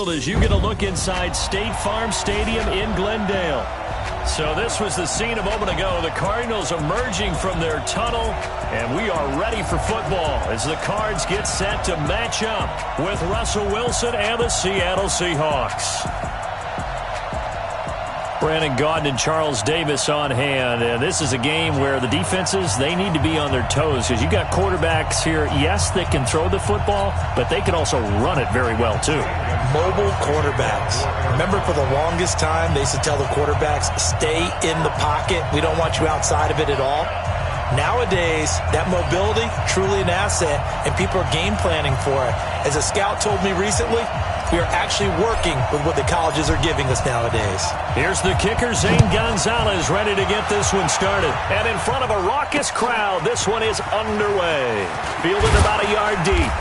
As you get a look inside State Farm Stadium in Glendale. So this was the scene a moment ago. The Cardinals emerging from their tunnel, and we are ready for football as the Cards get set to match up with Russell Wilson and the Seattle Seahawks. Brandon Gaudin and Charles Davis on hand. And this is a game where the defenses, they need to be on their toes because you got quarterbacks here, yes, that can throw the football, but they can also run it very well, too. Mobile quarterbacks. Remember, for the longest time, they used to tell the quarterbacks, stay in the pocket. We don't want you outside of it at all. Nowadays, that mobility, truly an asset, and people are game planning for it. As a scout told me recently, we are actually working with what the colleges are giving us nowadays. Here's the kicker, Zane Gonzalez, ready to get this one started. And in front of a raucous crowd, this one is underway. Fielded about a yard deep.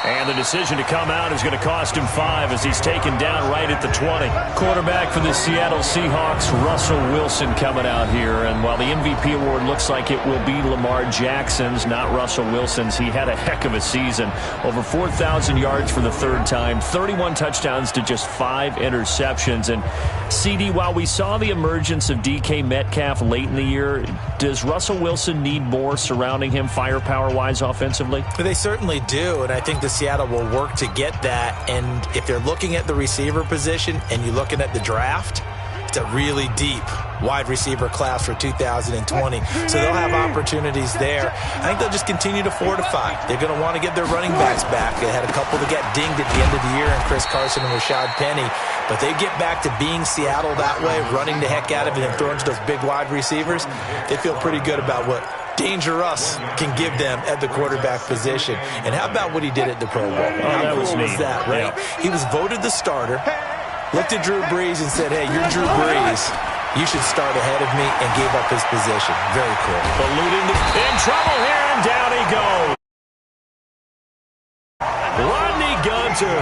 And the decision to come out is going to cost him 5 as he's taken down right at the 20. Quarterback for the Seattle Seahawks, Russell Wilson, coming out here. And while the MVP award looks like it will be Lamar Jackson's, not Russell Wilson's, he had a heck of a season. Over 4,000 yards for the third time, 31 touchdowns to just 5 interceptions. And CD, while we saw the emergence of DK Metcalf late in the year, does Russell Wilson need more surrounding him firepower-wise offensively? They certainly do, and I think the Seattle will work to get that. And if they're looking at the receiver position and you're looking at the draft, it's a really deep wide receiver class for 2020. So they'll have opportunities there. I think they'll just continue to fortify. They're going to want to get their running backs back. They had a couple that got dinged at the end of the year, and Chris Carson and Rashad Penny. But they get back to being Seattle that way, running the heck out of it and throwing to those big wide receivers. They feel pretty good about what Dangerous can give them at the quarterback position. And how about what he did at the Pro Bowl? How cool was that, right? Yeah. He was voted the starter, looked at Drew Brees and said, hey, you're Drew Brees. You should start ahead of me, and gave up his position. Very cool. Ballooning in trouble here, and down he goes. Rodney Gunter.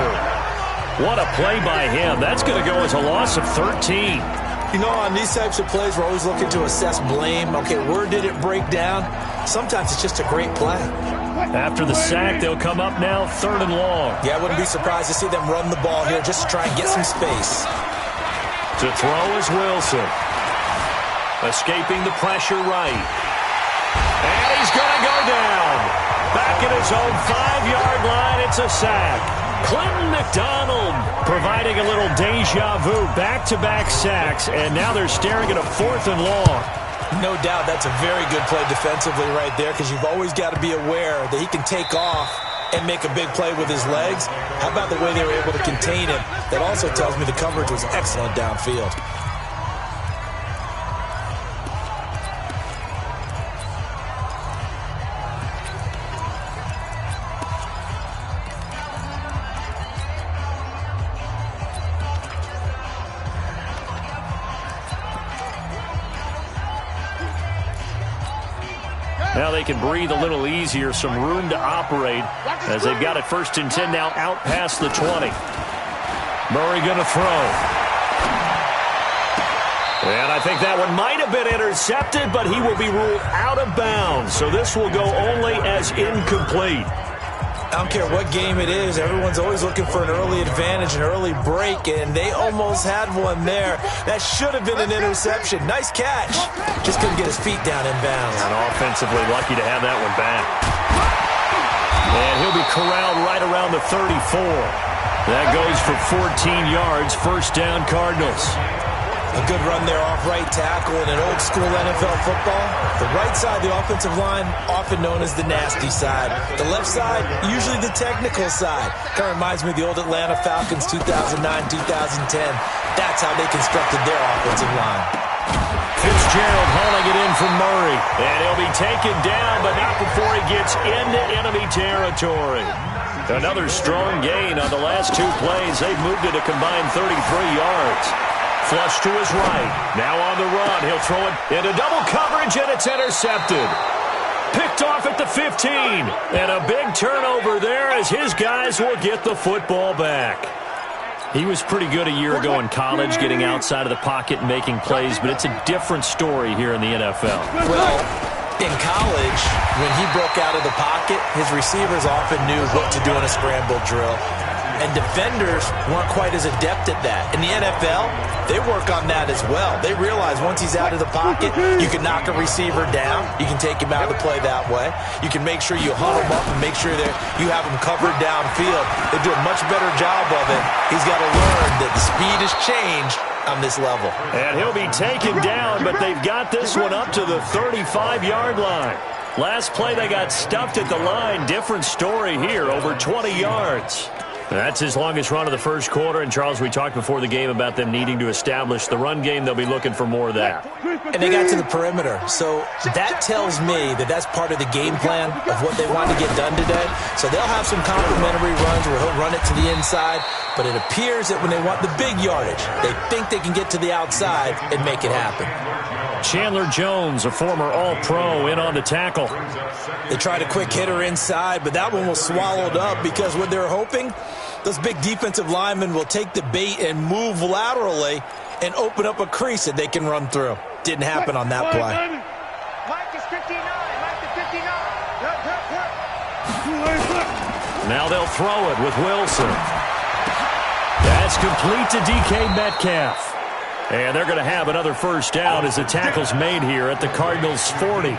What a play by him. That's going to go as a loss of 13. You know, on these types of plays, we're always looking to assess blame. Okay, where did it break down? Sometimes it's just a great play. After the sack, they'll come up now 3rd and long. Yeah, I wouldn't be surprised to see them run the ball here just to try and get some space. To throw is Wilson. Escaping the pressure right. And he's going to go down. Back at his own 5-yard line, it's a sack. Clinton McDonald providing a little deja vu, back-to-back sacks, and now they're staring at a 4th and long. No doubt that's a very good play defensively right there, because you've always got to be aware that he can take off and make a big play with his legs. How about the way they were able to contain him? That also tells me the coverage was excellent downfield. Now they can breathe a little easier, some room to operate as they've got it 1st and 10 now out past the 20. Murray going to throw. And I think that one might have been intercepted, but he will be ruled out of bounds. So this will go only as incomplete. I don't care what game it is. Everyone's always looking for an early advantage, an early break, and they almost had one there. That should have been an interception. Nice catch. Just couldn't get his feet down in bounds. And offensively lucky to have that one back. And he'll be corralled right around the 34. That goes for 14 yards. 1st down, Cardinals. A good run there off right tackle in an old-school NFL football. The right side, the offensive line, often known as the nasty side. The left side, usually the technical side. Kind of reminds me of the old Atlanta Falcons 2009-2010. That's how they constructed their offensive line. Fitzgerald hauling it in from Murray. And he'll be taken down, but not before he gets into enemy territory. Another strong gain on the last 2 plays. They've moved it a combined 33 yards. Flush to his right. Now on the run. He'll throw it into double coverage, and it's intercepted. Picked off at the 15. And a big turnover there as his guys will get the football back. He was pretty good a year ago in college, getting outside of the pocket and making plays, but it's a different story here in the NFL. Well, in college, when he broke out of the pocket, his receivers often knew what to do in a scramble drill. And defenders weren't quite as adept at that. In the NFL, they work on that as well. They realize once he's out of the pocket, you can knock a receiver down. You can take him out of the play that way. You can make sure you huddle him up and make sure that you have him covered downfield. They do a much better job of it. He's got to learn that the speed has changed on this level. And he'll be taken down, but they've got this one up to the 35-yard line. Last play, they got stuffed at the line. Different story here, over 20 yards. That's his longest run of the first quarter. And, Charles, we talked before the game about them needing to establish the run game. They'll be looking for more of that. And they got to the perimeter. So that tells me that that's part of the game plan of what they want to get done today. So they'll have some complimentary runs where he'll run it to the inside. But it appears that when they want the big yardage, they think they can get to the outside and make it happen. Chandler Jones, a former All-Pro, in on the tackle. They tried a quick hitter inside, but that one was swallowed up because what they're hoping, those big defensive linemen will take the bait and move laterally and open up a crease that they can run through. Didn't happen on that play. Mike is 59. Mike is 59. Now they'll throw it with Wilson. That's complete to DK Metcalf. And they're going to have another first down as the tackle's made here at the Cardinals' 40.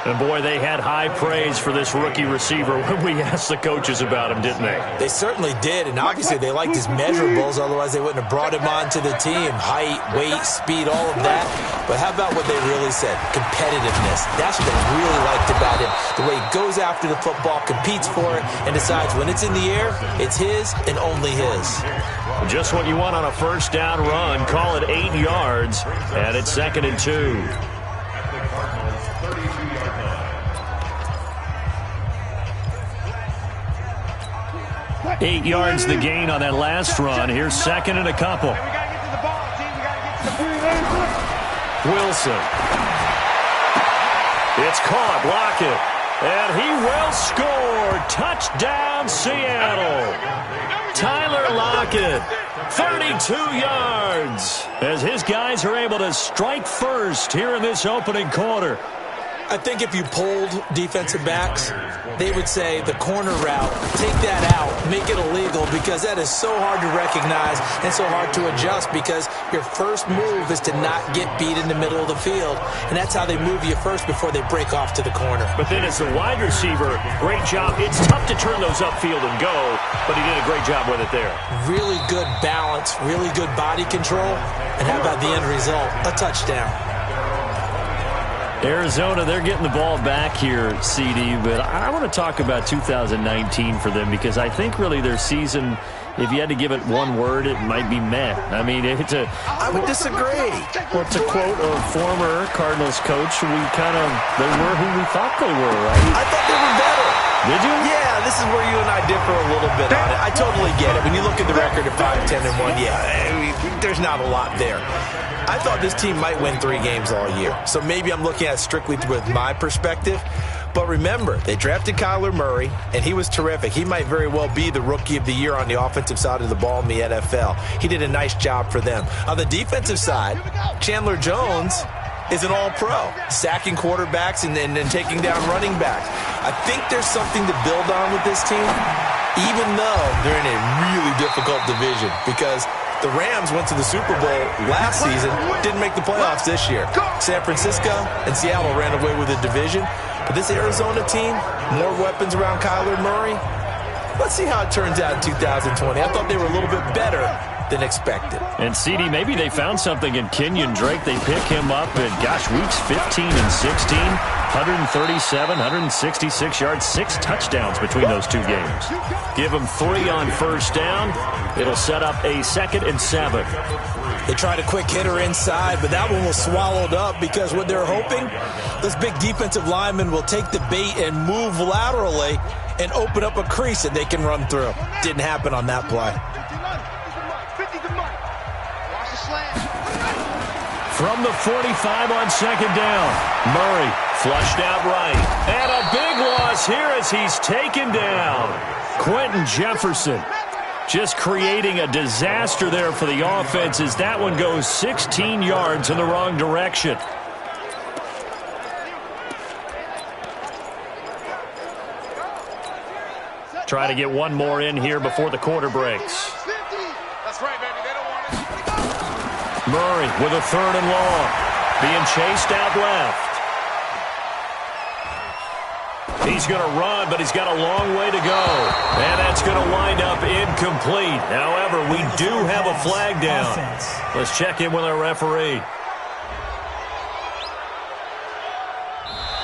And, boy, they had high praise for this rookie receiver when we asked the coaches about him, didn't they? They certainly did, and obviously they liked his measurables, otherwise they wouldn't have brought him onto the team. Height, weight, speed, all of that. But how about what they really said? Competitiveness. That's what they really liked about him. The way he goes after the football, competes for it, and decides when it's in the air, it's his and only his. Just what you want on a first down run. Call it 8 yards, and it's 2nd and 2. 8 yards the gain on that last run. Here's 2nd and a couple. Wilson. It's caught. Lockett. And he will score. Touchdown, Seattle. Tyler Lockett. 32 yards. As his guys are able to strike first here in this opening quarter. I think if you polled defensive backs, they would say the corner route, take that out, make it illegal, because that is so hard to recognize and so hard to adjust, because your first move is to not get beat in the middle of the field, and that's how they move you first before they break off to the corner. But then as the wide receiver, great job. It's tough to turn those upfield and go, but he did a great job with it there. Really good balance, really good body control, and how about the end result? A touchdown. Arizona, they're getting the ball back here, CD, but I want to talk about 2019 for them, because I think really their season, if you had to give it one word, it might be meh. I mean, it's a... I would disagree. Well, to quote a former Cardinals coach, they were who we thought they were, right? I thought they were better. Did you? Yeah, this is where you and I differ a little bit on it. I totally get it. When you look at the record at 5-10-1, there's not a lot there. I thought this team might win 3 games all year. So maybe I'm looking at it strictly with my perspective. But remember, they drafted Kyler Murray, and he was terrific. He might very well be the rookie of the year on the offensive side of the ball in the NFL. He did a nice job for them. On the defensive side, Chandler Jones is an all-pro, sacking quarterbacks and taking down running backs. I think there's something to build on with this team, even though they're in a really difficult division, because the Rams went to the Super Bowl last season, didn't make the playoffs this year. San Francisco and Seattle ran away with the division. But this Arizona team, more weapons around Kyler Murray. Let's see how it turns out in 2020. I thought they were a little bit better than expected. And, CD, maybe they found something in Kenyon Drake. They pick him up at, weeks 15 and 16, 137, 166 yards, 6 touchdowns between those 2 games. Give him 3 on first down. It'll set up a 2nd and 7. They tried a quick hitter inside, but that one was swallowed up, because what they're hoping, those big defensive linemen will take the bait and move laterally and open up a crease that they can run through. Didn't happen on that play. From the 45 on 2nd down, Murray flushed out right. And a big loss here as he's taken down. Quentin Jefferson just creating a disaster there for the offense as that one goes 16 yards in the wrong direction. Try to get one more in here before the quarter breaks. That's right, baby. They don't want it. Murray with a 3rd and long. Being chased out left. He's going to run, but he's got a long way to go. And that's going to wind up incomplete. However, we do have a flag down. Let's check in with our referee.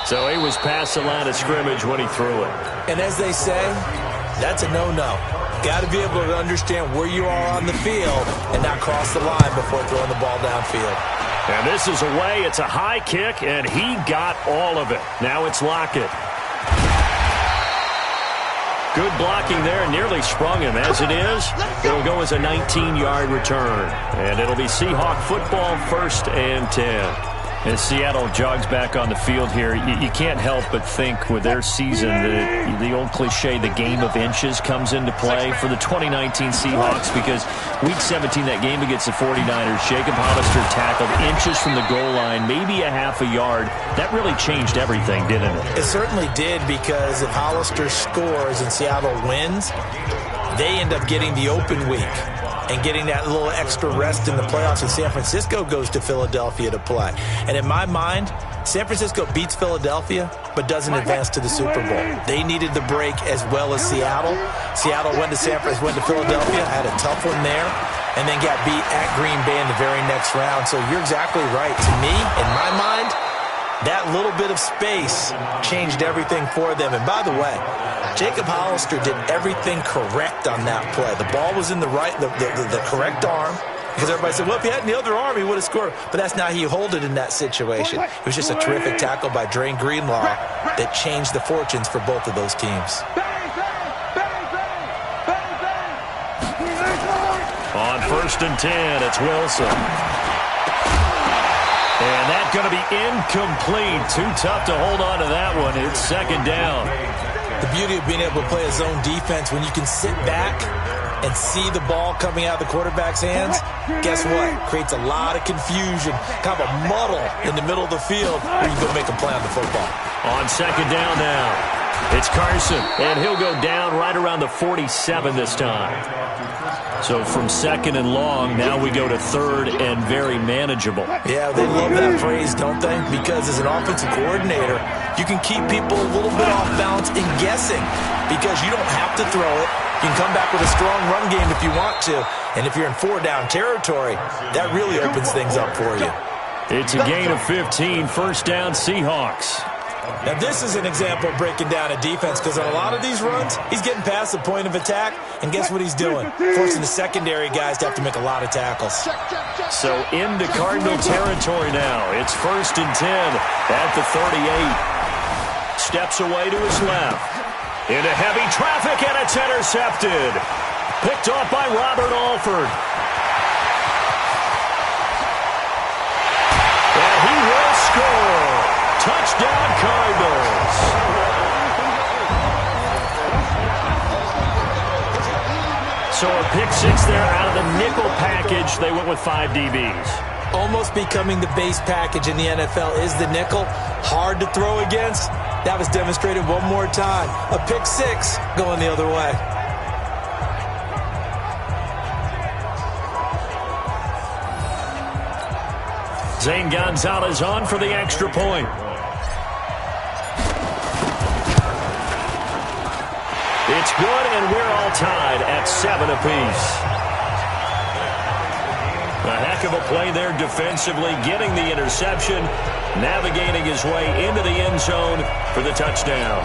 So he was past the line of scrimmage when he threw it. And as they say, that's a no-no. Got to be able to understand where you are on the field and not cross the line before throwing the ball downfield. And this is away. It's a high kick, and he got all of it. Now it's Lockett. Good blocking there, nearly sprung him. As it is, it'll go as a 19-yard return. And it'll be Seahawk football, 1st and 10. As Seattle jogs back on the field here, you can't help but think with their season that the old cliche, the game of inches, comes into play for the 2019 Seahawks, because Week 17, that game against the 49ers, Jacob Hollister tackled inches from the goal line, maybe a half a yard. That really changed everything, didn't it? It certainly did, because if Hollister scores and Seattle wins, they end up getting the open week and getting that little extra rest in the playoffs, and San Francisco goes to Philadelphia to play. And in my mind, San Francisco beats Philadelphia but doesn't advance to the Super Bowl. They needed the break as well as Seattle. Seattle went to Philadelphia, had a tough one there, and then got beat at Green Bay in the very next round. So you're exactly right. To me, in my mind, that little bit of space changed everything for them. And by the way, Jacob Hollister did everything correct on that play. The ball was in the correct arm, because everybody said, well, if he had in the other arm, he would have scored. But that's not how you hold it in that situation. It was just a terrific tackle by Drain Greenlaw that changed the fortunes for both of those teams. On 1st and 10, it's Wilson. And that's going to be incomplete. Too tough to hold on to that one. It's 2nd down. The beauty of being able to play a zone defense, when you can sit back and see the ball coming out of the quarterback's hands, guess what? Creates a lot of confusion, kind of a muddle in the middle of the field where you can go make a play on the football. On 2nd down now, it's Carson, and he'll go down right around the 47 this time. So from 2nd and long, now we go to 3rd and very manageable. Yeah, they love that phrase, don't they? Because as an offensive coordinator, you can keep people a little bit off balance and guessing, because you don't have to throw it. You can come back with a strong run game if you want to. And if you're in 4-down territory, that really opens things up for you. It's a gain of 15, 1st down Seahawks. Now, this is an example of breaking down a defense, because on a lot of these runs, he's getting past the point of attack, and guess what he's doing? Forcing the secondary guys to have to make a lot of tackles. So into Cardinal territory now. It's 1st and 10 at the 38. Steps away to his left. Into heavy traffic, and it's intercepted. Picked off by Robert Alford. And he will score. Touchdown, Cardinals. So a pick 6 there out of the nickel package. They went with 5 DBs. Almost becoming the base package in the NFL is the nickel. Hard to throw against. That was demonstrated one more time. A pick 6 going the other way. Zane Gonzalez on for the extra point. It's good, and we're all tied at 7 apiece. A heck of a play there defensively, getting the interception, navigating his way into the end zone for the touchdown.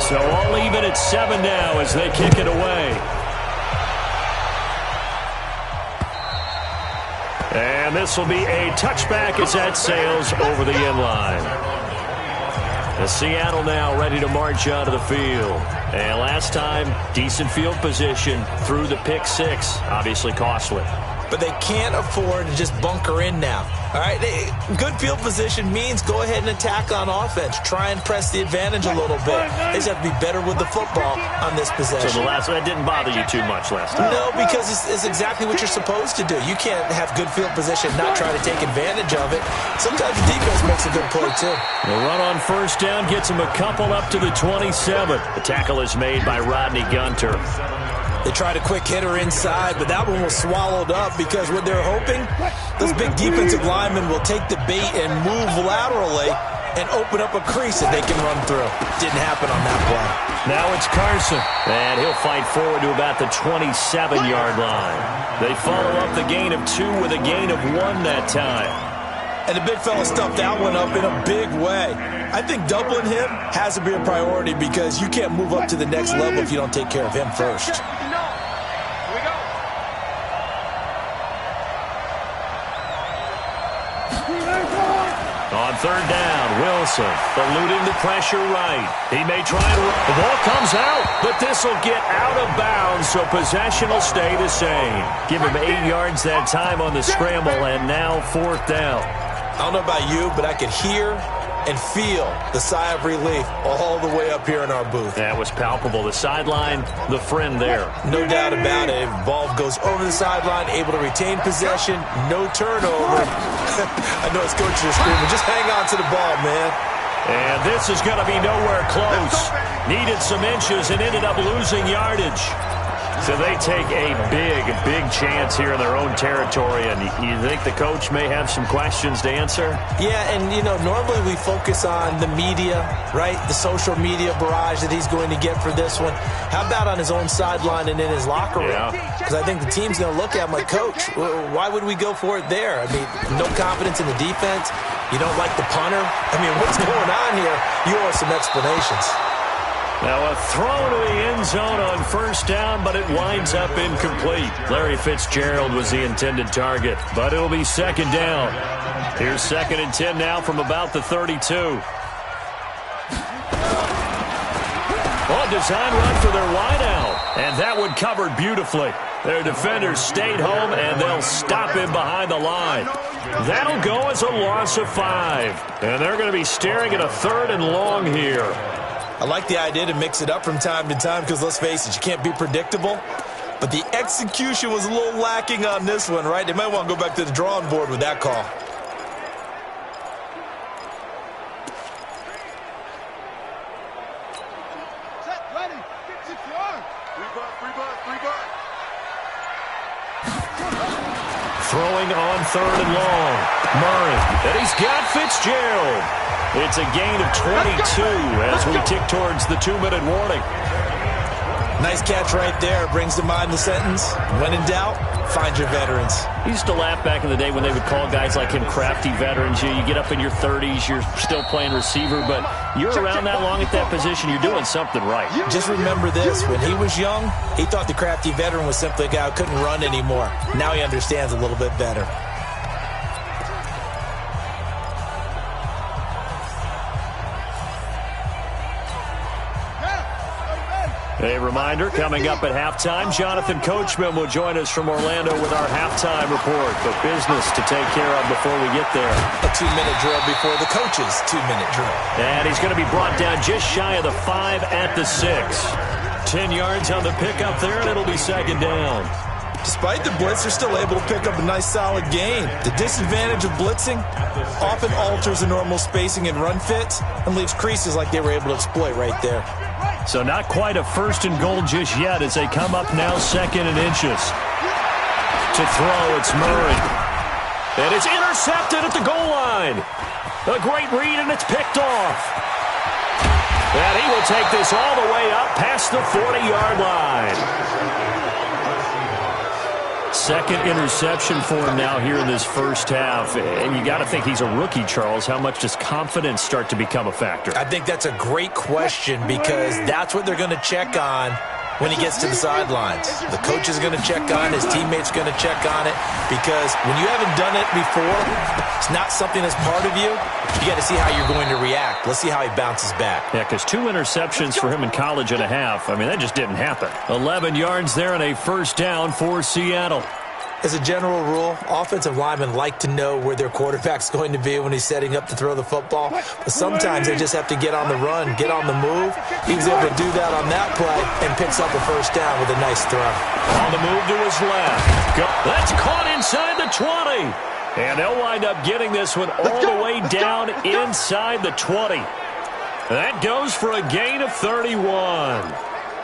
So all even at 7 now as they kick it away. And this will be a touchback as that sails over the end line. The Seattle now ready to march onto the field. And last time, decent field position through the pick 6, obviously costly. but they can't afford to just bunker in now. All right, good field position means go ahead and attack on offense. Try and press the advantage a little bit. They just have to be better with the football on this possession. So the last one didn't bother you too much last time? No, because it's exactly what you're supposed to do. You can't have good field position and not try to take advantage of it. Sometimes the defense makes a good play, too. The run on first down gets him a couple up to the 27. The tackle is made by Rodney Gunter. They tried a quick hitter inside, but that one was swallowed up because what they're hoping, those big defensive linemen will take the bait and move laterally and open up a crease that they can run through. Didn't happen on that play. Now it's Carson, and he'll fight forward to about the 27-yard line. They follow up the gain of 2 with a gain of 1 that time. And the big fella stuffed that one up in a big way. I think doubling him has to be a priority because you can't move up to the next level if you don't take care of him first. On third down, Wilson eluding the pressure right. He may try and run. The ball comes out, but this will get out of bounds, so possession will stay the same. Give him 8 yards that time on the scramble, and now 4th down. I don't know about you, but I could hear and feel the sigh of relief all the way up here in our booth. That was palpable. The sideline, the friend there. No doubt about it. Ball goes over the sideline, able to retain possession, no turnover. I know his coach is screaming, just hang on to the ball, man. And this is going to be nowhere close. Needed some inches and ended up losing yardage. So they take a big chance here in their own territory, and you think the coach may have some questions to answer? Yeah, and, normally we focus on the media, right? The social media barrage that he's going to get for this one. How about on his own sideline and in his locker room? Because I think the team's going to look at him like, Coach, why would we go for it there? I mean, no confidence in the defense. You don't like the punter. I mean, what's going on here? You owe some explanations. Now a throw to the end zone on first down, but it winds up incomplete. Larry Fitzgerald was the intended target, but it'll be 2nd down. Here's 2nd and 10 now from about the 32. On design run for their wideout, and that one covered beautifully. Their defenders stayed home, and they'll him him behind the line. That'll go as a loss of 5, and they're going to be staring at a 3rd and long here. I like the idea to mix it up from time to time because, let's face it, you can't be predictable. But the execution was a little lacking on this one, right? They might want to go back to the drawing board with that call. Set, ready, 6 yards. Free butt. Throwing on 3rd and long. Murray, and he's got Fitzgerald. It's a gain of 22 as we tick towards the 2-minute warning. Nice catch right there. Brings to mind the sentence, when in doubt, find your veterans. I used to laugh back in the day when they would call guys like him crafty veterans. You get up in your 30s, you're still playing receiver, but you're around that long at that position, you're doing something right. Just remember this, when he was young, he thought the crafty veteran was simply a guy who couldn't run anymore. Now he understands a little bit better. A reminder, coming up at halftime, Jonathan Coachman will join us from Orlando with our halftime report. But business to take care of before we get there. A 2-minute drill before the coach's 2-minute drill. And he's going to be brought down just shy of the 5 at the 6. 10 yards on the pickup there, and it'll be 2nd down. Despite the blitz, they're still able to pick up a nice solid gain. The disadvantage of blitzing often alters the normal spacing and run fits and leaves creases like they were able to exploit right there. So not quite a 1st and goal just yet as they come up now 2nd and inches. To throw, it's Murray. And it's intercepted at the goal line. A great read, and it's picked off. And he will take this all the way up past the 40-yard line. 2nd interception for him now here in this first half. And you got to think he's a rookie, Charles. How much does confidence start to become a factor? I think that's a great question because that's what they're going to check on when he gets to the sidelines. The coach is going to check on, his teammates going to check on it because when you haven't done it before, it's not something that's part of you. You got to see how you're going to react. Let's see how he bounces back. Yeah, because 2 interceptions for him in college and a half. I mean, that just didn't happen. 11 yards there and a 1st down for Seattle. As a general rule, offensive linemen like to know where their quarterback's going to be when he's setting up to throw the football. But sometimes they just have to get on the run, get on the move. He was able to do that on that play and picks up a first down with a nice throw. On the move to his left. That's caught inside the 20. And they'll wind up getting this one all the way down inside the 20. That goes for a gain of 31.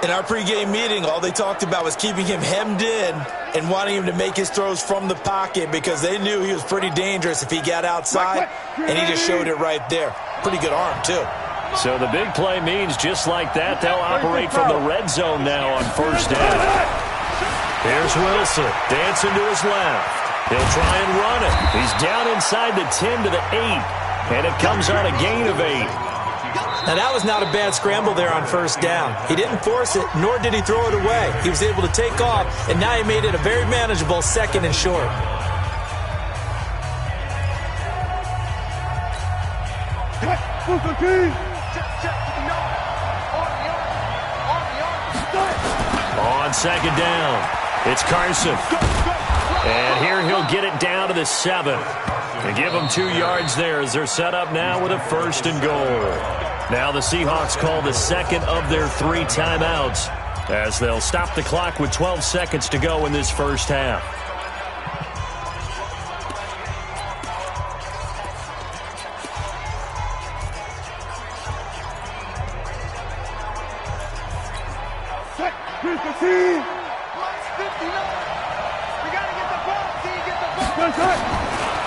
In our pregame meeting, all they talked about was keeping him hemmed in and wanting him to make his throws from the pocket because they knew he was pretty dangerous if he got outside, and he just showed it right there. Pretty good arm, too. So the big play means just like that, they'll operate from the red zone now on first down. Here's Wilson, dancing to his left. He'll try and run it. He's down inside the 10 to the 8, and it comes on a gain of 8. Now, that was not a bad scramble there on first down. He didn't force it, nor did he throw it away. He was able to take off, and now he made it a very manageable second and short. On second down, it's Carson. And here he'll get it down to the 7. And give them 2 yards there as they're set up now with a first and goal. Now the Seahawks call the second of their 3 timeouts as they'll stop the clock with 12 seconds to go in this first half.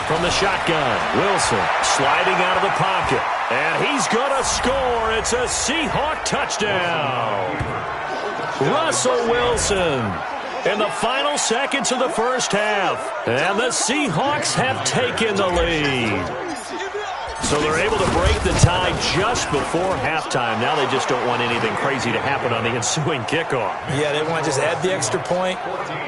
From the shotgun, Wilson sliding out of the pocket. And he's going to score. It's a Seahawk touchdown. Russell Wilson in the final seconds of the first half. And the Seahawks have taken the lead. So they're able to break the tie just before halftime. Now they just don't want anything crazy to happen on the ensuing kickoff. Yeah, they want to just add the extra point,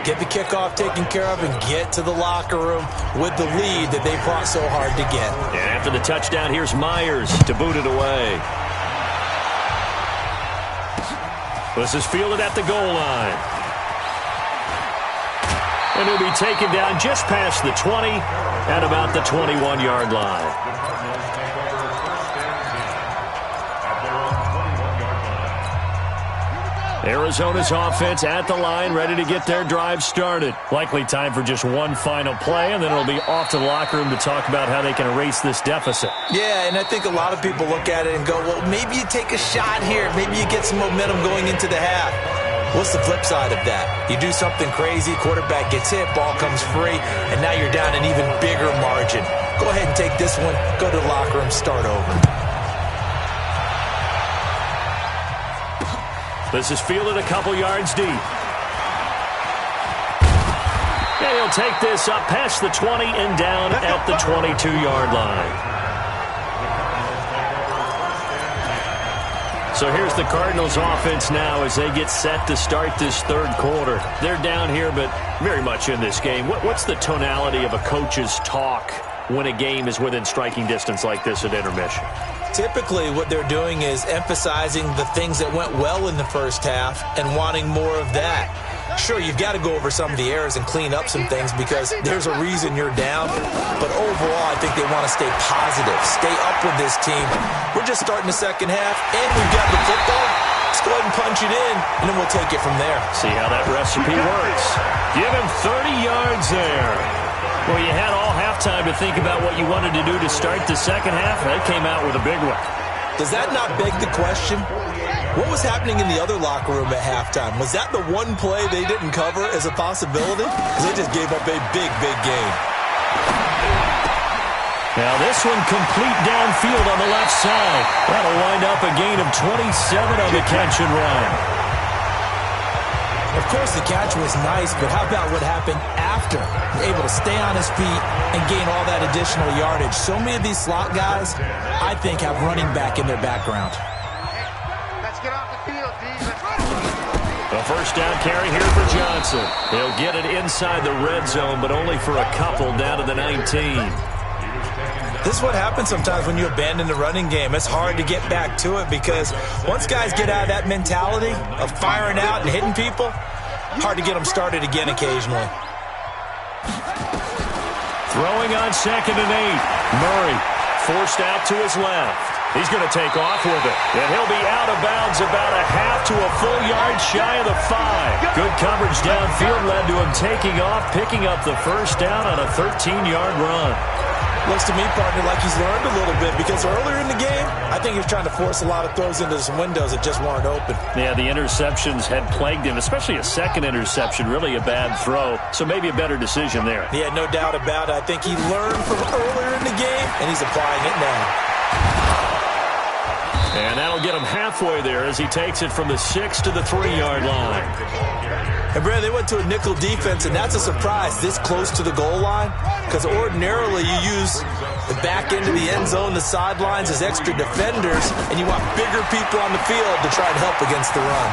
get the kickoff taken care of, and get to the locker room with the lead that they fought so hard to get. And after the touchdown, here's Myers to boot it away. This is fielded at the goal line. And he'll be taken down just past the 20 at about the 21-yard line. Arizona's offense at the line, ready to get their drive started. Likely time for just one final play, and then it'll be off to the locker room to talk about how they can erase this deficit. Yeah, and I think a lot of people look at it and go, well, maybe you take a shot here. Maybe you get some momentum going into the half. What's the flip side of that? You do something crazy, quarterback gets hit, ball comes free, and now you're down an even bigger margin. Go ahead and take this one, go to the locker room, start over. This is fielded a couple yards deep. And he'll take this up past the 20 and down at the 22-yard line. So here's the Cardinals offense now as they get set to start this third quarter. They're down here, but very much in this game. What's the tonality of a coach's talk when a game is within striking distance like this at intermission? Typically, what they're doing is emphasizing the things that went well in the first half and wanting more of that. Sure, you've got to go over some of the errors and clean up some things because there's a reason you're down. But overall, I think they want to stay positive, stay up with this team. We're just starting the second half, and we've got the football. Let's go ahead and punch it in, and then we'll take it from there. See how that recipe works. Give him 30 yards there. Well, you had all halftime to think about what you wanted to do to start the second half. They came out with a big one. Does that not beg the question? What was happening in the other locker room at halftime? Was that the one play they didn't cover as a possibility? Because they just gave up a big, big game. Now this one complete downfield on the left side. That'll wind up a gain of 27 on the catch and run. Of course, the catch was nice, but how about what happened after? Able to stay on his feet and gain all that additional yardage. So many of these slot guys, I think, have running back in their background. Let's get off the field, D. A first down carry here for Johnson. He'll get it inside the red zone, but only for a couple down to the 19. This is what happens sometimes when you abandon the running game. It's hard to get back to it because once guys get out of that mentality of firing out and hitting people, hard to get them started again occasionally. Throwing on 2nd and 8. Murray forced out to his left. He's going to take off with it. And he'll be out of bounds about a half to a full yard shy of the 5. Good coverage downfield led to him taking off, picking up the first down on a 13-yard run. Looks to me, partner, like he's learned a little bit because earlier in the game, I think he was trying to force a lot of throws into some windows that just weren't open. Yeah, the interceptions had plagued him, especially a second interception, really a bad throw. So maybe a better decision there. Yeah, no doubt about it. I think he learned from earlier in the game, and he's applying it now. And that'll get him halfway there as he takes it from the 6 to the 3-yard line. And, Brad, they went to a nickel defense, and that's a surprise this close to the goal line because ordinarily you use the back end of the end zone, the sidelines as extra defenders, and you want bigger people on the field to try and help against the run.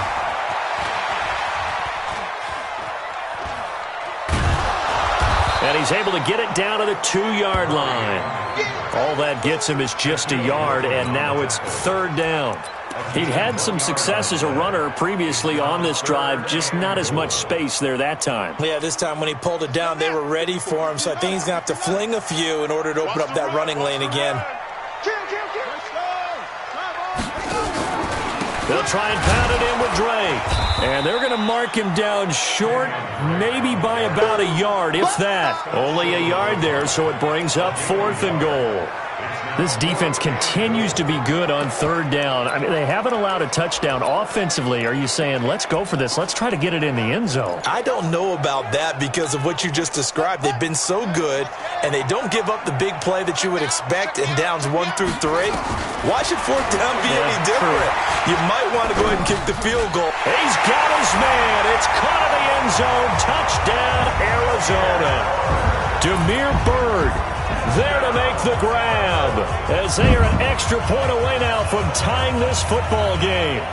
And he's able to get it down to the 2-yard line. All that gets him is just a yard, and now it's 3rd down. He'd had some success as a runner previously on this drive, just not as much space there that time. Yeah, this time when he pulled it down, they were ready for him, so I think he's going to have to fling a few in order to open up that running lane again. They'll try and pound it in with Drake. And they're going to mark him down short, maybe by about a yard, if that. Only a yard there, so it brings up 4th and goal. This defense continues to be good on 3rd down. I mean, they haven't allowed a touchdown offensively. Are you saying, let's go for this, let's try to get it in the end zone? I don't know about that because of what you just described. They've been so good, and they don't give up the big play that you would expect in downs 1 through 3. Why should 4th down be any different? True. You might want to go ahead and kick the field goal. He's got his man. It's caught in the end zone. Touchdown, Arizona. Damiere Byrd there to make the grab as they are an extra point away now from tying this football game.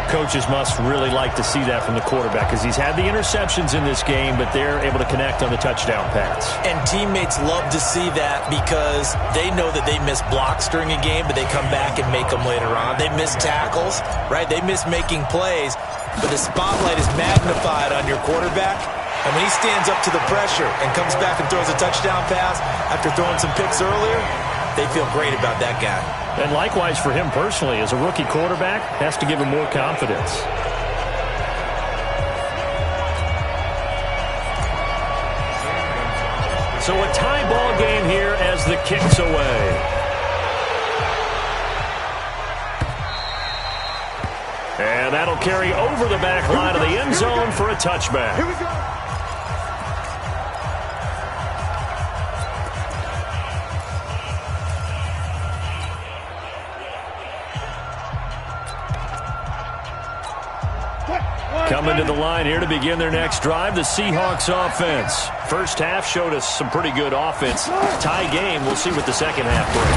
Coaches must really like to see that from the quarterback because he's had the interceptions in this game, but they're able to connect on the touchdown pass. And teammates love to see that because they know that they miss blocks during a game, but they come back and make them later on. They miss tackles, right? They miss making plays, but the spotlight is magnified on your quarterback. And when he stands up to the pressure and comes back and throws a touchdown pass after throwing some picks earlier, they feel great about that guy. And likewise for him personally, as a rookie quarterback, has to give him more confidence. So a tie ball game here as the kick's away. And that'll carry over the back line of the end zone for a touchback. Here we go. Coming to the line here to begin their next drive, the Seahawks offense. First half showed us some pretty good offense. Tie game, we'll see what the second half brings.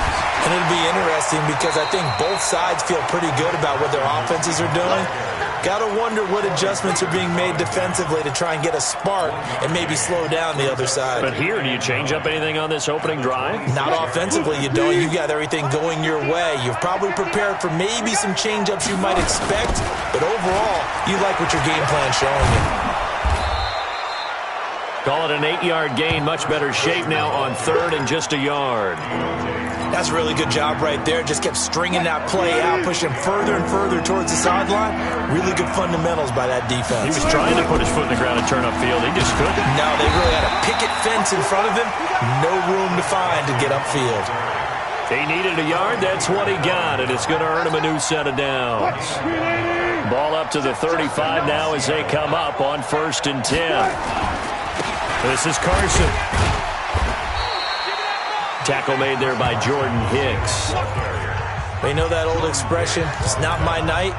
And it'll be interesting because I think both sides feel pretty good about what their offenses are doing. Got to wonder what adjustments are being made defensively to try and get a spark and maybe slow down the other side. But here, do you change up anything on this opening drive? Not offensively, you don't. You got everything going your way. You've probably prepared for maybe some change-ups you might expect, but overall, you like what your game plan's showing you. Call it an 8-yard gain, much better shape now on 3rd and just a yard. That's a really good job right there. Just kept stringing that play out, pushing further and further towards the sideline. Really good fundamentals by that defense. He was trying to put his foot in the ground and turn upfield. He just couldn't. No, they really had a picket fence in front of him. No room to find to get upfield. He needed a yard. That's what he got, and it's going to earn him a new set of downs. Ball up to the 35 now as they come up on 1st and 10. This is Carson. Tackle made there by Jordan Hicks. They know that old expression, it's not my night.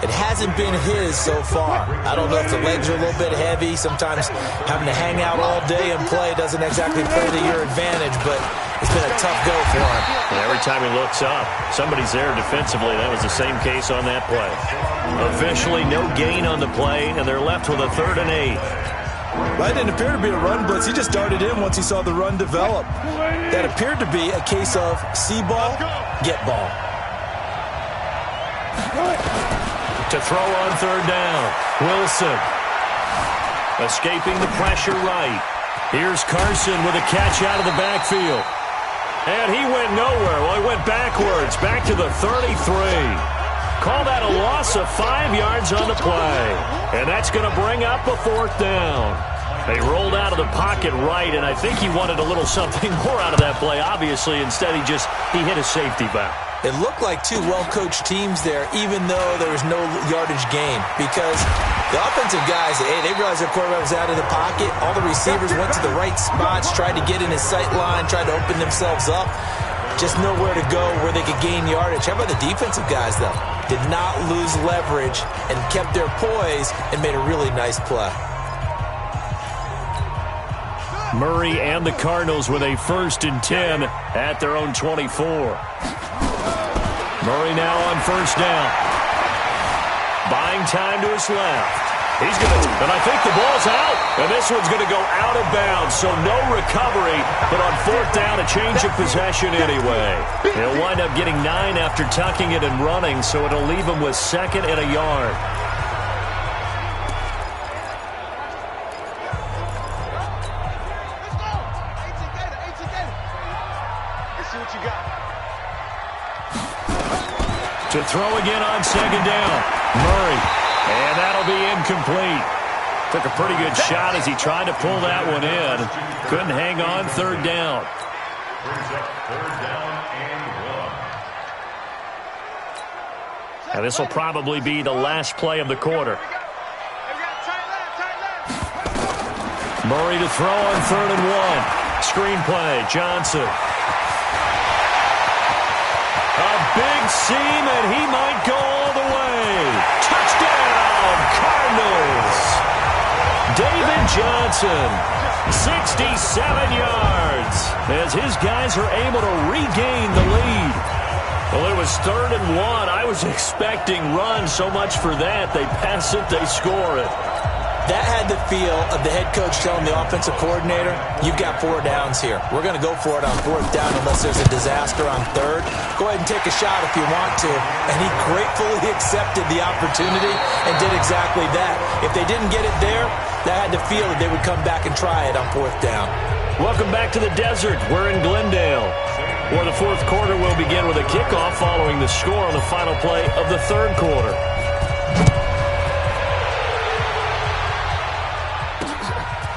It hasn't been his so far. I don't know if the legs are a little bit heavy. Sometimes having to hang out all day and play doesn't exactly play to your advantage, but it's been a tough go for him. And every time he looks up, somebody's there defensively. That was the same case on that play. Officially, no gain on the play, and they're left with a 3rd and 8. That didn't appear to be a run blitz. He just darted in once he saw the run develop. That appeared to be a case of see ball, get ball. To throw on 3rd down, Wilson. Escaping the pressure right. Here's Carson with a catch out of the backfield. And he went nowhere. Well, he went backwards, back to the 33. Call that a loss of 5 yards on the play. And that's going to bring up a 4th down. They rolled out of the pocket right, and I think he wanted a little something more out of that play, obviously. Instead, he hit a safety back. It looked like two well-coached teams there, even though there was no yardage gain. Because the offensive guys, they realized their quarterback was out of the pocket. All the receivers went to the right spots, tried to get in his sight line, tried to open themselves up. Just nowhere to go where they could gain yardage. How about the defensive guys, though? Did not lose leverage and kept their poise and made a really nice play. Murray and the Cardinals with a 1st and 10 at their own 24. Murray now on 1st down. Buying time to his left. He's going to, and I think the ball's out. And this one's going to go out of bounds, so no recovery. But on 4th down, a change of possession anyway. He'll wind up getting 9 after tucking it and running, so it'll leave him with 2nd and a yard. To throw again on 2nd down. Murray. And that'll be incomplete. Took a pretty good shot as he tried to pull that one in. Couldn't hang on 3rd down. Now this will probably be the last play of the quarter. Murray to throw on 3rd and 1. Screen play. Johnson. A big seam, and he might go all the way. Touchdown, Cardinals. David Johnson, 67 yards, as his guys are able to regain the lead. Well, it was 3rd and 1. I was expecting run, so much for that. They pass it, they score it. That had the feel of the head coach telling the offensive coordinator, you've got 4 downs here. We're going to go for it on 4th down unless there's a disaster on 3rd. Go ahead and take a shot if you want to. And he gratefully accepted the opportunity and did exactly that. If they didn't get it there, that had the feel that they would come back and try it on 4th down. Welcome back to the desert. We're in Glendale, where the 4th quarter will begin with a kickoff following the score on the final play of the 3rd quarter.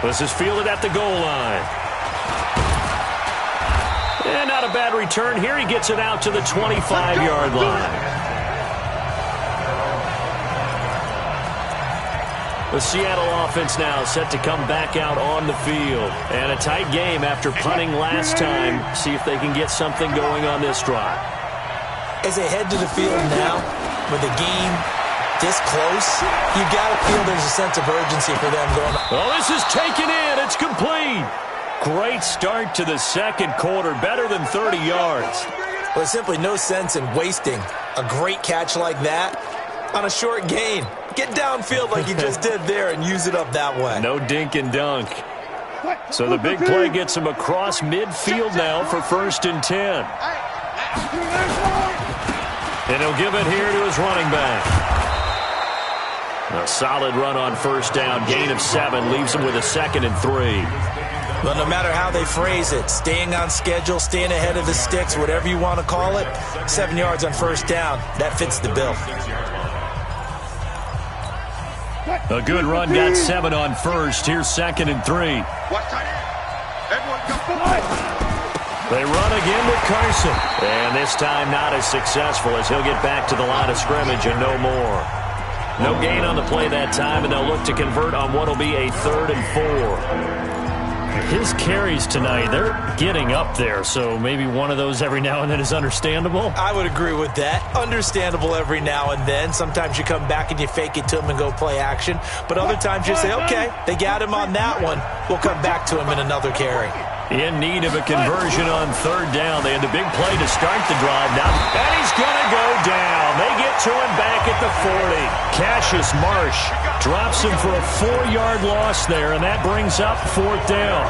This is fielded at the goal line. And not a bad return here. He gets it out to the 25-yard line. The Seattle offense now set to come back out on the field. And a tight game after punting last time. See if they can get something going on this drive. As they head to the field now, with the game this close, you got to feel there's a sense of urgency for them going. Oh, this is taken in. It's complete. Great start to the 2nd quarter. Better than 30 yards. Well, there's simply no sense in wasting a great catch like that on a short gain. Get downfield like you just did there and use it up that way. No dink and dunk. So the big play gets him across midfield now for 1st and 10. And he'll give it here to his running back. A solid run on 1st down. Gain of 7 leaves him with a 2nd and 3. Well, no matter how they phrase it, staying on schedule, staying ahead of the sticks, whatever you want to call it, 7 yards on 1st down, that fits the bill. A good run, got 7 on 1st. Here's 2nd and 3. They run again with Carson. And this time not as successful as he'll get back to the line of scrimmage and no more. No gain on the play that time, and they'll look to convert on what will be a 3rd and 4. His carries tonight, they're getting up there, so maybe one of those every now and then is understandable. I would agree with that. Understandable every now and then. Sometimes you come back and you fake it to him and go play action. But other times you say, okay, they got him on that one. We'll come back to him in another carry. In need of a conversion on 3rd down. They had the big play to start the drive now. And he's going to go down. They get to him back at the 40. Cassius Marsh drops him for a 4-yard loss there, and that brings up 4th down.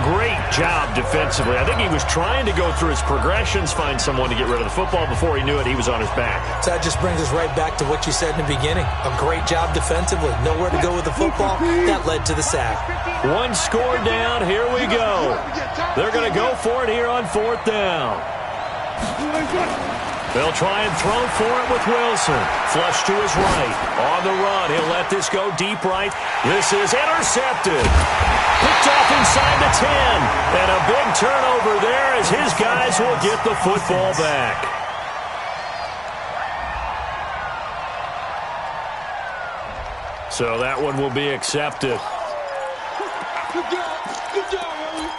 Great job defensively. I think he was trying to go through his progressions, find someone to get rid of the football. Before he knew it, he was on his back. So that just brings us right back to what you said in the beginning. A great job defensively. Nowhere to go with the football. That led to the sack. One score down. Here we go. They're going to go for it here on 4th down. They'll try and throw for it with Wilson. Flush to his right. On the run. He'll let this go deep right. This is intercepted. Picked off inside the 10. And a big turnover there as his guys will get the football back. So that one will be accepted. Good job. Good job, Ellie.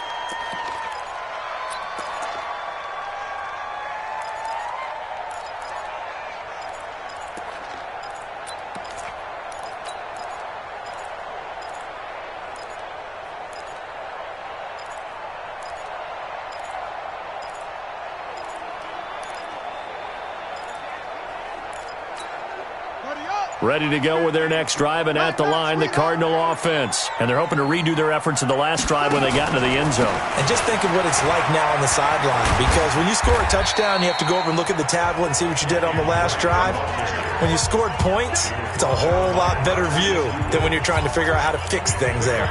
Ready to go with their next drive, and at the line, the Cardinal offense. And they're hoping to redo their efforts in the last drive when they got into the end zone. And just think of what it's like now on the sideline, because when you score a touchdown, you have to go over and look at the tablet and see what you did on the last drive. When you scored points, it's a whole lot better view than when you're trying to figure out how to fix things there.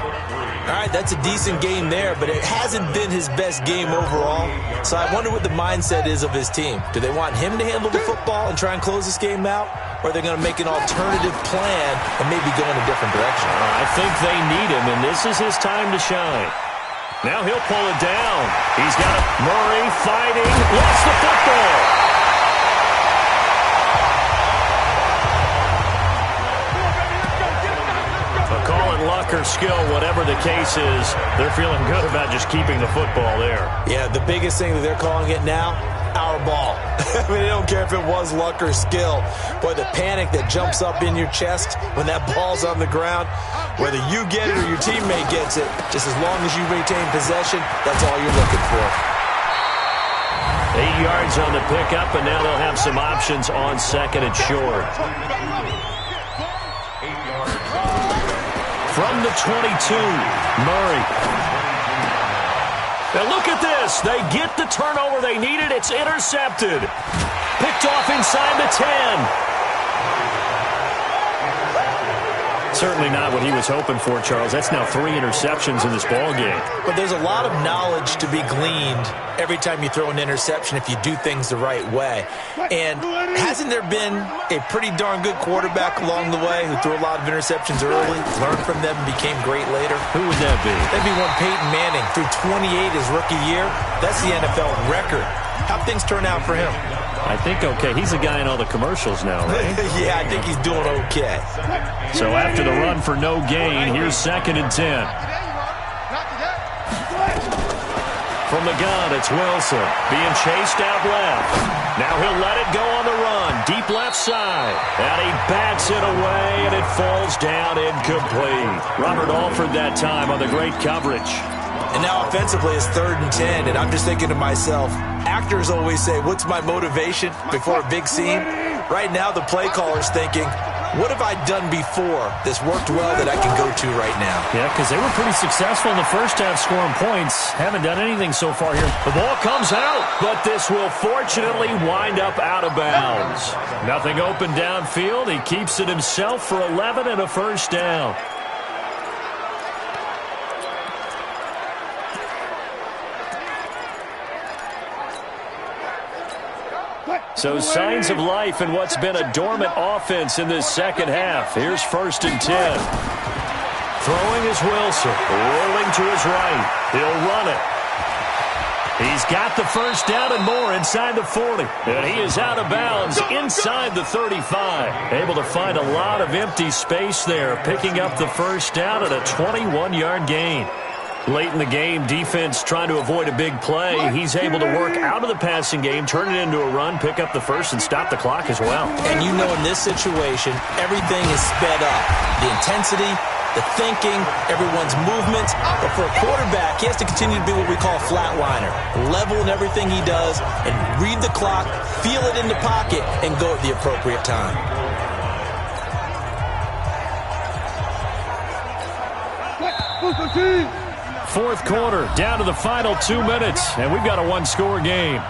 All right, that's a decent game there, but it hasn't been his best game overall. So I wonder what the mindset is of his team. Do they want him to handle the football and try and close this game out? Or are they going to make an alternative plan and maybe go in a different direction? I think they need him, and this is his time to shine. Now he'll pull it down. He's got Murray fighting. Lost the football. Luck or skill, whatever the case is, they're feeling good about just keeping the football there. Yeah, the biggest thing that they're calling it now, our ball. I mean, they don't care if it was luck or skill. Boy, the panic that jumps up in your chest when that ball's on the ground, whether you get it or your teammate gets it, just as long as you retain possession, that's all you're looking for. 8 yards on the pickup, and now they'll have some options on 2nd and short. From the 22, Murray. Now look at this. They get the turnover they needed. It's intercepted. Picked off inside the 10. Certainly not what he was hoping for, Charles. That's now 3 interceptions in this ballgame. But there's a lot of knowledge to be gleaned every time you throw an interception if you do things the right way. And hasn't there been a pretty darn good quarterback along the way who threw a lot of interceptions early, learned from them, and became great later? Who would that be? That'd be one Peyton Manning. Threw 28 his rookie year. That's the NFL record. How'd things turn out for him? I think okay. He's a guy in all the commercials now, right? Yeah, I think he's doing okay. So after the run for no gain, here's 2nd and 10. From the gun, it's Wilson being chased out left. Now he'll let it go on the run, deep left side. And he bats it away, and it falls down incomplete. Robert Alford that time on the great coverage. And now offensively it's 3rd and 10, and I'm just thinking to myself, actors always say, what's my motivation before a big scene? Right now the play caller's thinking, what have I done before that's worked well that I can go to right now? Yeah, because they were pretty successful in the first half scoring points. Haven't done anything so far here. The ball comes out, but this will fortunately wind up out of bounds. Nothing open downfield. He keeps it himself for 11 and a first down. So signs of life in what's been a dormant offense in this second half. Here's 1st and 10. Throwing is Wilson. Rolling to his right. He'll run it. He's got the first down and more inside the 40. And he is out of bounds inside the 35. Able to find a lot of empty space there, picking up the first down at a 21-yard gain. Late in the game, defense trying to avoid a big play. He's able to work out of the passing game, turn it into a run, pick up the first, and stop the clock as well. And you know in this situation, everything is sped up. The intensity, the thinking, everyone's movements. But for a quarterback, he has to continue to be what we call a flatliner. Level in everything he does and read the clock, feel it in the pocket, and go at the appropriate time. Fourth quarter, down to the final 2 minutes, and we've got a one-score game.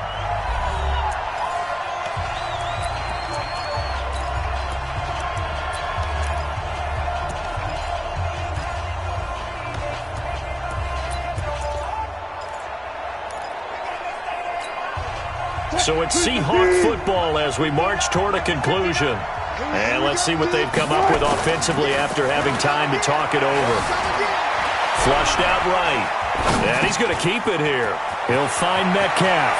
So it's Seahawk football as we march toward a conclusion. And let's see what they've come up with offensively after having time to talk it over. Flushed out right. And he's going to keep it here. He'll find Metcalf.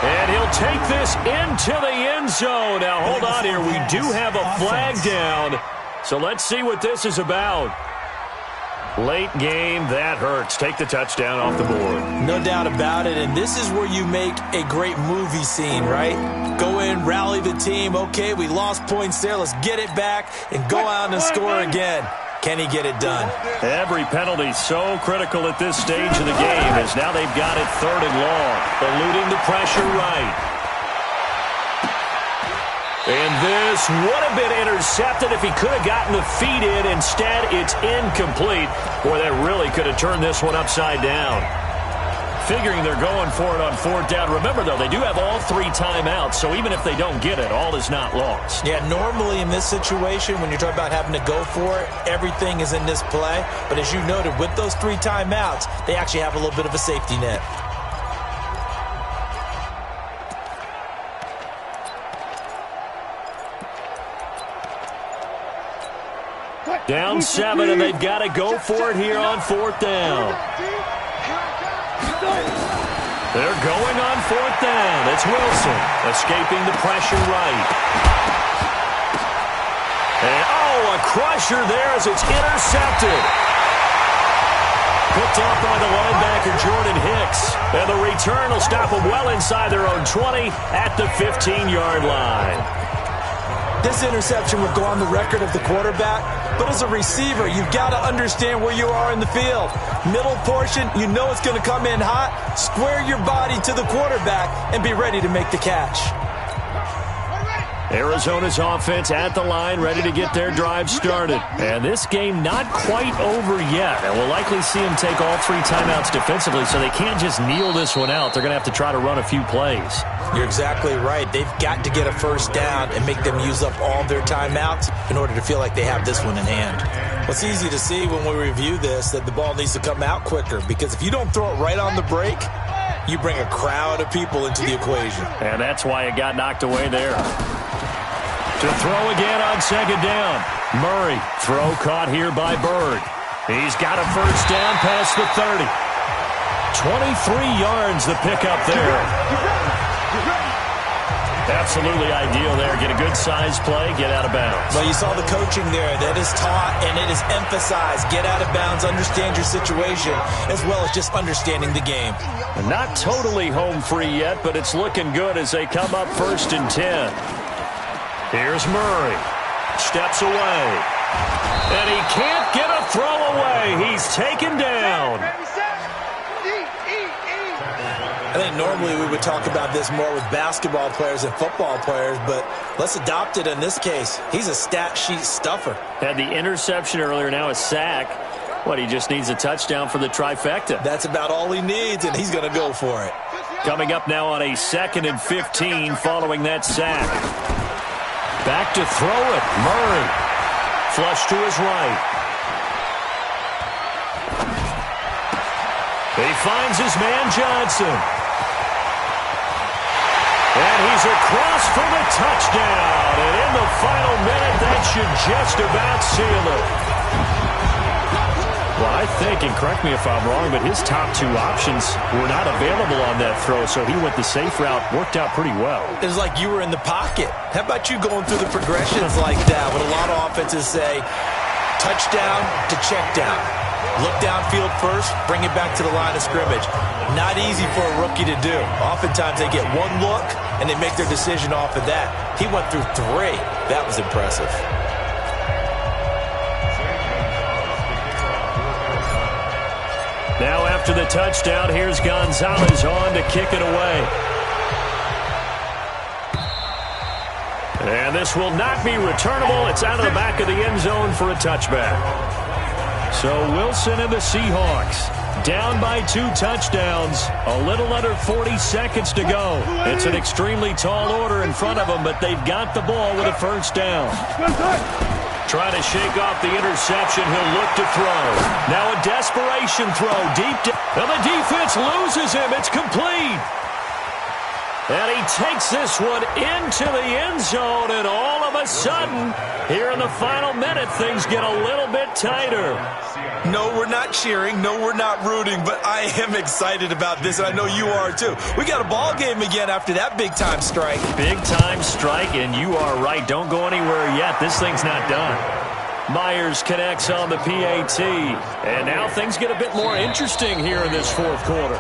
And he'll take this into the end zone. Now, hold on here. We do have a flag down. So let's see what this is about. Late game, that hurts. Take the touchdown off the board. No doubt about it, and this is where you make a great movie scene, right? Go in, rally the team. Okay, we lost points there. Let's get it back and go out and score again. Can he get it done? Every penalty so critical at this stage of the game as now they've got it 3rd and long. Eluding the pressure right. And this would have been intercepted if he could have gotten the feet in. Instead, it's incomplete. Boy, that really could have turned this one upside down. Figuring they're going for it on 4th down. Remember, though, they do have all 3 timeouts, so even if they don't get it, all is not lost. Yeah, normally in this situation, when you're talking about having to go for it, everything is in this play. But as you noted, with those 3 timeouts, they actually have a little bit of a safety net. Down 7, and they've got to go for it here on 4th down. They're going on 4th down. It's Wilson escaping the pressure right. And, a crusher there as it's intercepted. Picked off by the linebacker, Jordan Hicks. And the return will stop them well inside their own 20 at the 15-yard line. This interception will go on the record of the quarterback, but as a receiver, you've got to understand where you are in the field. Middle portion, you know it's going to come in hot. Square your body to the quarterback and be ready to make the catch. Arizona's offense at the line, ready to get their drive started. And this game not quite over yet. And we'll likely see them take all 3 timeouts defensively, so they can't just kneel this one out. They're going to have to try to run a few plays. You're exactly right. They've got to get a 1st down and make them use up all their timeouts in order to feel like they have this one in hand. Well, it's easy to see when we review this that the ball needs to come out quicker, because if you don't throw it right on the break, you bring a crowd of people into the equation. And that's why it got knocked away there. To throw again on 2nd down. Murray, throw caught here by Bird. He's got a 1st down past the 30. 23 yards the pickup there. Absolutely ideal there. Get a good size play, get out of bounds. Well, you saw the coaching there. That is taught and it is emphasized. Get out of bounds, understand your situation, as well as just understanding the game. Not totally home free yet, but it's looking good as they come up 1st and 10. Here's Murray. Steps away. And he can't get a throw away. He's taken down. I think normally we would talk about this more with basketball players and football players, but let's adopt it in this case. He's a stat sheet stuffer. Had the interception earlier, now a sack. He just needs a touchdown for the trifecta. That's about all he needs, and he's going to go for it. Coming up now on a 2nd and 15 following that sack. Back to throw it. Murray. Flush to his right. He finds his man Johnson. And he's across for the touchdown. And in the final minute, that should just about seal it. Well, I think, and correct me if I'm wrong, but his top 2 options were not available on that throw, so he went the safe route. Worked out pretty well. It was like you were in the pocket. How about you going through the progressions like that when a lot of offenses say touchdown to check down. Look downfield first, bring it back to the line of scrimmage. Not easy for a rookie to do. Oftentimes they get one look and they make their decision off of that. He went through 3. That was impressive. Now after the touchdown, here's Gonzalez on to kick it away. And this will not be returnable. It's out of the back of the end zone for a touchback. So Wilson and the Seahawks Down by 2 touchdowns. A little under 40 seconds to go. It's an extremely tall order in front of them, but they've got the ball with a first down. Trying to shake off the interception. He'll look to throw. Now a desperation throw. Deep down. And the defense loses him. It's complete. And he takes this one into the end zone, and all of a sudden, here in the final minute, things get a little bit tighter. No, we're not cheering. No, we're not rooting, but I am excited about this, and I know you are too. We got a ball game again after that big-time strike. Big-time strike, and you are right. Don't go anywhere yet. This thing's not done. Myers connects on the PAT, and now things get a bit more interesting here in this fourth quarter.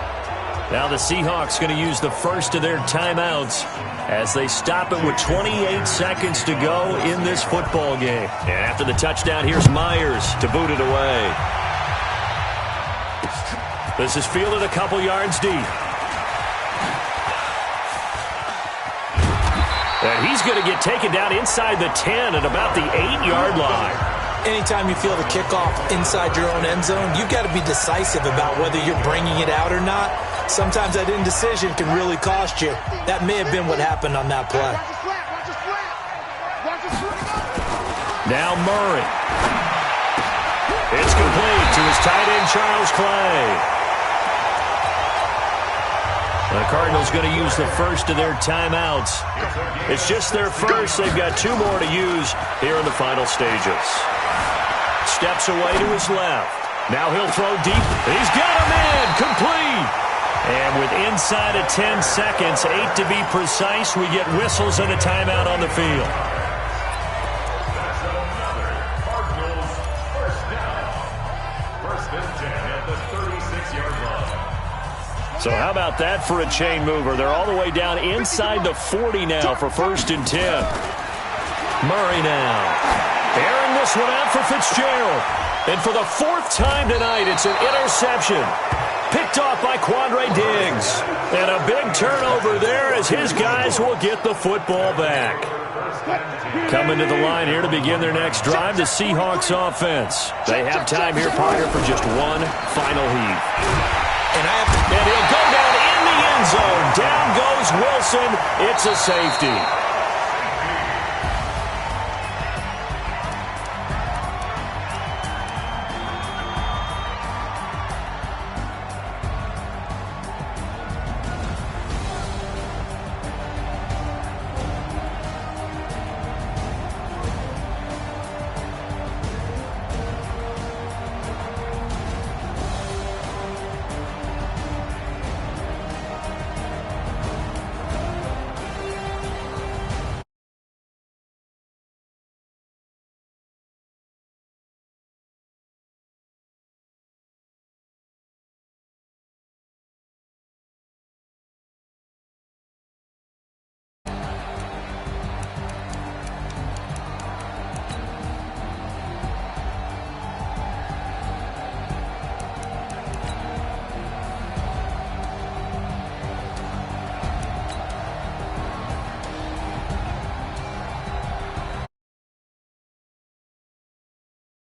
Now the Seahawks going to use the first of their timeouts as they stop it with 28 seconds to go in this football game. And after the touchdown, here's Myers to boot it away. This is fielded a couple yards deep. And he's going to get taken down inside the 10 at about the 8-yard line. Anytime you feel the kickoff inside your own end zone, you've got to be decisive about whether you're bringing it out or not. Sometimes that indecision can really cost you. That may have been what happened on that play. Now Murray. It's complete to his tight end, Charles Clay. The Cardinals going to use the first of their timeouts. It's just their first. They've got 2 more to use here in the final stages. Steps away to his left. Now he'll throw deep. He's got a man. Complete. And with inside of 10 seconds, 8 to be precise, we get whistles and a timeout on the field. So how about that for a chain mover? They're all the way down inside the 40 now for 1st and 10. Murray now. Airing this one out for Fitzgerald. And for the 4th time tonight, it's an interception. Picked off by Quandre Diggs. And a big turnover there as his guys will get the football back. Coming to the line here to begin their next drive, the Seahawks offense. They have time here, Parker, for just one final heave. And he'll go down in the end zone. Down goes Wilson. It's a safety.